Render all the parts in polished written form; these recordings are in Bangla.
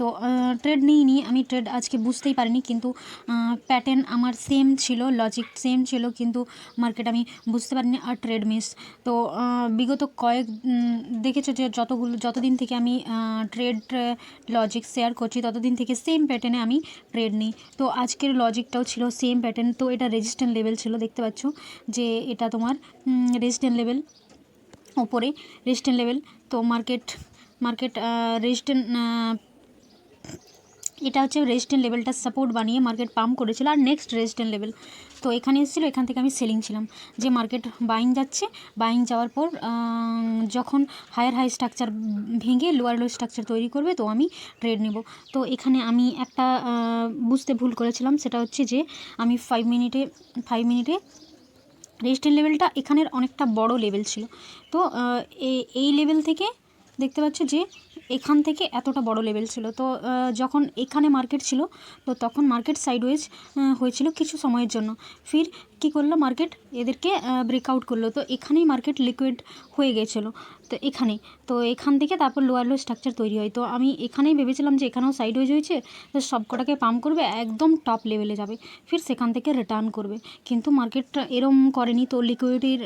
তো ট্রেড নিইনি আমি, ট্রেড আজকে বুঝতেই পারিনি, কিন্তু প্যাটার্ন আমার সেম ছিল, লজিক সেম ছিল, কিন্তু মার্কেট আমি বুঝতে পারিনি আর ট্রেড মিস। তো বিগত দেখেছো যে যতদিন থেকে আমি ট্রেড লজিক শেয়ার করছি ততদিন থেকে সেম প্যাটার্নে আমি ট্রেড নিই। তো আজকের লজিকটাও ছিল সেম প্যাটার্ন। তো এটা রেজিস্ট্যান্ট লেভেল ছিল, দেখতে পাচ্ছ যে এটা তোমার রেজিস্ট্যান্ট লেভেল, ওপরে রেজিস্ট্যান্ট লেভেল। তো মার্কেট রেজিস্ট্যান্ট, এটা হচ্ছে রেজিস্ট্যান্ট লেভেলটা সাপোর্ট বানিয়ে মার্কেট পাম্প করেছিল, আর নেক্সট রেজিস্ট্যান্ট লেভেল তো এখানে এসেছিলো, এখান থেকে আমি সেলিং ছিলাম, যে মার্কেট বাইং যাচ্ছে, বাইং যাওয়ার পর যখন হায়ার হাই স্ট্রাকচার ভেঙে লোয়ার লো স্ট্রাকচার তৈরি করবে তো আমি ট্রেড নেব। তো এখানে আমি একটা বুঝতে ভুল করেছিলাম, সেটা হচ্ছে যে আমি 5 মিনিটে রেজিস্ট্যান্ট লেভেলটা এখানের অনেকটা বড় লেভেল ছিল। তো এই লেভেল থেকে দেখতে পাচ্ছ যে এখান থেকে এতটা বড় লেভেল ছিল। তো যখন এখানে মার্কেট ছিল তো তখন মার্কেট সাইডওয়েজ হয়েছিল কিছু সময়ের জন্য, ফির কি করলো মার্কেট এদেরকে ব্রেকআউট করলো। তো এখানেই মার্কেট লিকুইড হয়ে গেছিলো, তো এখান থেকে তারপর লোয়ার লো স্ট্রাকচার তৈরি হয়। তো আমি এখানেই ভেবেছিলাম যে এখানেও সাইডওয়েজ হয়েছে, তো সবকটাকে পাম্প করবে, একদম টপ লেভেলে যাবে, ফির সেখান থেকে রিটার্ন করবে, কিন্তু মার্কেট এরম করেনি। তো লিকুইডিটির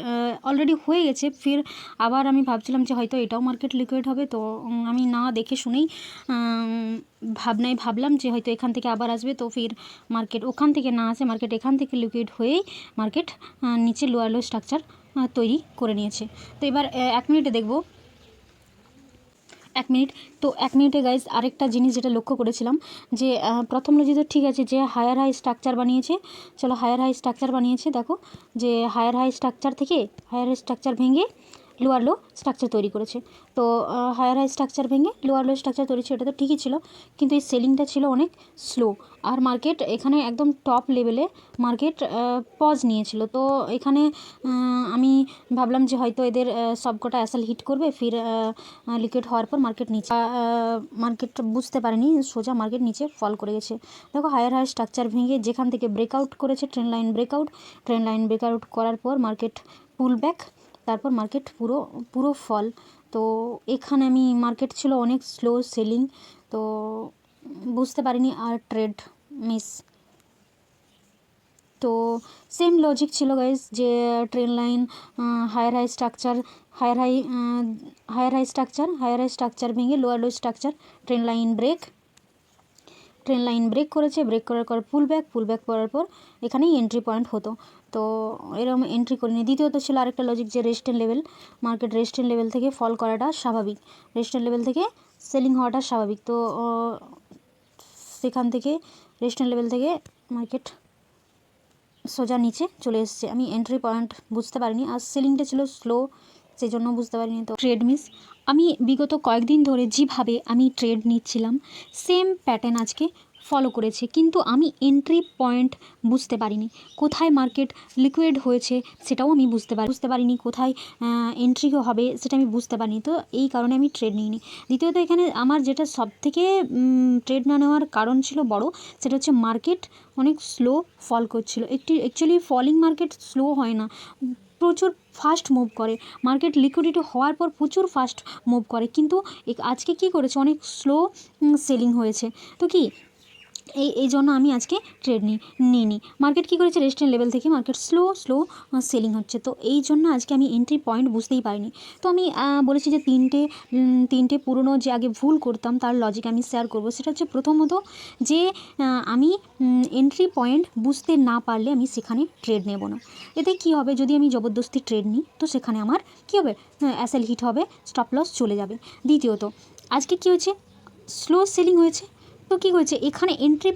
অলরেডি হয়ে গেছে, ফির আবার আমি ভাবছিলাম যে হয়তো এটাও মার্কেট লিকুইড হবে। তো আমি না দেখে শুনেই ভাবলাম যে হয়তো এখান থেকে আবার আসবে, তো ফির মার্কেট ওখান থেকে না আসে, মার্কেট এখান থেকে লিকুইড হয়েই মার্কেট নিচে লোয়ার লো স্ট্রাকচার তৈরি করে নিয়েছে। তো এবার 1 মিনিটে দেখব, 1 মিনিট। তো 1 মিনিটে গাইজ আরেকটা জিনিস যেটা লক্ষ্য করেছিলাম যে প্রথম লজিক তো ঠিক আছে যে হায়ার হাই স্ট্রাকচার বানিয়েছে, চলো হায়ার হাই স্ট্রাকচার বানিয়েছে, দেখো যে হায়ার হাই স্ট্রাকচার থেকে হায়ার হাই স্ট্রাকচার ভেঙে লোয়ার লো স্ট্রাকচার তৈরি করেছে। তো হায়ার হাই স্ট্রাকচার ভেঙে লোয়ার লো স্ট্রাকচার তৈরি ছিল, এটা তো ঠিকই ছিল, কিন্তু এই সেলিংটা ছিল অনেক স্লো, আর মার্কেট এখানে একদম টপ লেভেলে মার্কেট পজ নিয়েছিল। তো এখানে আমি ভাবলাম যে হয়তো এদের সবকটা অ্যাসেল হিট করবে, ফির লিকুইড হওয়ার পর মার্কেট নিচে, মার্কেট বুঝতে পারেনি, সোজা মার্কেট নিচে ফল করে গেছে। দেখো হায়ার হাই স্ট্রাকচার ভেঙে যেখান থেকে ব্রেকআউট করেছে, ট্রেন লাইন ব্রেকআউট করার পর মার্কেট পুল ব্যাক, তারপর মার্কেট পুরো ফল। তো এখানে আমি মার্কেট ছিল অনেক স্লো সেলিং, তো বুঝতে পারিনি আর ট্রেড মিস। তো সেম লজিক ছিল গাইজ যে trend line higher high structure ভেঙে lower low structure, trend line break করেছে, ব্রেক করার পর পুল ব্যাক করার পর এখানেই এন্ট্রি পয়েন্ট হতো। তো এরকম এন্ট্রি করিনি। দ্বিতীয়ত ছিল আরেকটা লজিক যে resistant level, market resistant level থেকে ফল করাটা স্বাভাবিক, রেজিস্ট্যান্ট লেভেল থেকে সেলিং হওয়াটা স্বাভাবিক। তো সেখান থেকে রেজিস্ট্যান্ট লেভেল থেকে মার্কেট সোজা নিচে চলে এসছে, আমি এন্ট্রি পয়েন্ট বুঝতে পারিনি, আর সেলিংটা ছিল স্লো, সেই জন্য বুঝতে পারিনি। তো ট্রেড মিস। আমি বিগত কয়েকদিন ধরে যেভাবে আমি ট্রেড নিচ্ছিলাম সেম প্যাটার্ন আজকে ফলো করেছে, কিন্তু আমি এন্ট্রি পয়েন্ট বুঝতে পারিনি, কোথায় মার্কেট লিকুইড হয়েছে সেটাও আমি বুঝতে পারিনি, কোথায় এন্ট্রি হবে সেটা আমি বুঝতে পারিনি। তো এই কারণে আমি ট্রেড নিইনি। দ্বিতীয়ত এখানে আমার যেটা সবথেকে ট্রেড না নেওয়ার কারণ ছিল বড়, সেটা হচ্ছে মার্কেট অনেক স্লো ফল করছিল। অ্যাকচুয়ালি ফলিং মার্কেট স্লো হয় না, প্রচুর ফাস্ট মুভ করে, মার্কেট লিকুইডিটি হওয়ার পর প্রচুর ফাস্ট মুভ করে, কিন্তু আজকে কি করেছে অনেক স্লো সেলিং হয়েছে। তো কি এই জন্য আমি আজকে ট্রেড নিইনি। মার্কেট কী করেছে রেজিস্ট্যান্ট লেভেল থেকে মার্কেট স্লো সেলিং হচ্ছে, তো এই জন্য আজকে আমি এন্ট্রি পয়েন্ট বুঝতেই পারিনি। তো আমি বলেছি যে তিনটে পুরনো যে আগে ভুল করতাম তার লজিক আমি শেয়ার করব। সেটা হচ্ছে প্রথমত যে আমি এন্ট্রি পয়েন্ট বুঝতে না পারলে আমি সেখানে ট্রেড নেব না। এতে কি হবে, যদি আমি জবরদস্তি ট্রেড নিই তো সেখানে আমার কী হবে, অ্যাসেল হিট হবে, স্টপ লস চলে যাবে। দ্বিতীয়ত আজকে কী হয়েছে, স্লো সেলিং হয়েছে, তো কী হয়েছে এখানে এন্ট্রি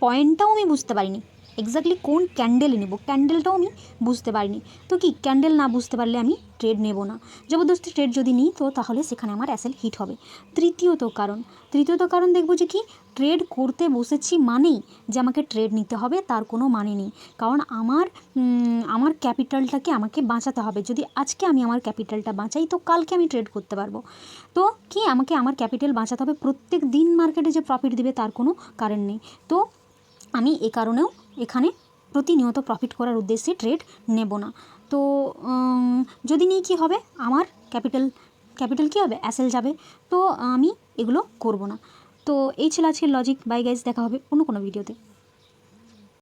পয়েন্টটাও আমি বুঝতে পারিনি, এক্স্যাক্টলি কোন ক্যান্ডেলে নেব ক্যান্ডেলটাও আমি বুঝতে পারিনি। তো কি ক্যান্ডেল না বুঝতে পারলে আমি ট্রেড নেব না, জবরদস্তি ট্রেড যদি নিই তো তাহলে সেখানে আমার অ্যাসেল হিট হবে। তৃতীয়ত কারণ দেখব যে কি ট্রেড করতে বসেছি মানেই যে আমাকে ট্রেড নিতে হবে তার কোনো মানে নেই, কারণ আমার ক্যাপিটালটাকে আমাকে বাঁচাতে হবে। যদি আজকে আমি আমার ক্যাপিটালটা বাঁচাই তো কালকে আমি ট্রেড করতে পারবো। তো কি আমাকে আমার ক্যাপিটাল বাঁচাতে হবে, প্রত্যেক দিন মার্কেটে যে প্রফিট দেবে তার কোনো কারণ নেই। তো আমি এ কারণেও এখানে প্রতিনিয়ত প্রফিট করার উদ্দেশ্যে ট্রেড নেব না। তো যদি নিই কী হবে, আমার ক্যাপিটাল কী হবে, অ্যাসেল যাবে, তো আমি এগুলো করব না। তো এই ছিল আজকের লজিক। বাই গাইজ, দেখা হবে অন্য কোনো ভিডিওতে।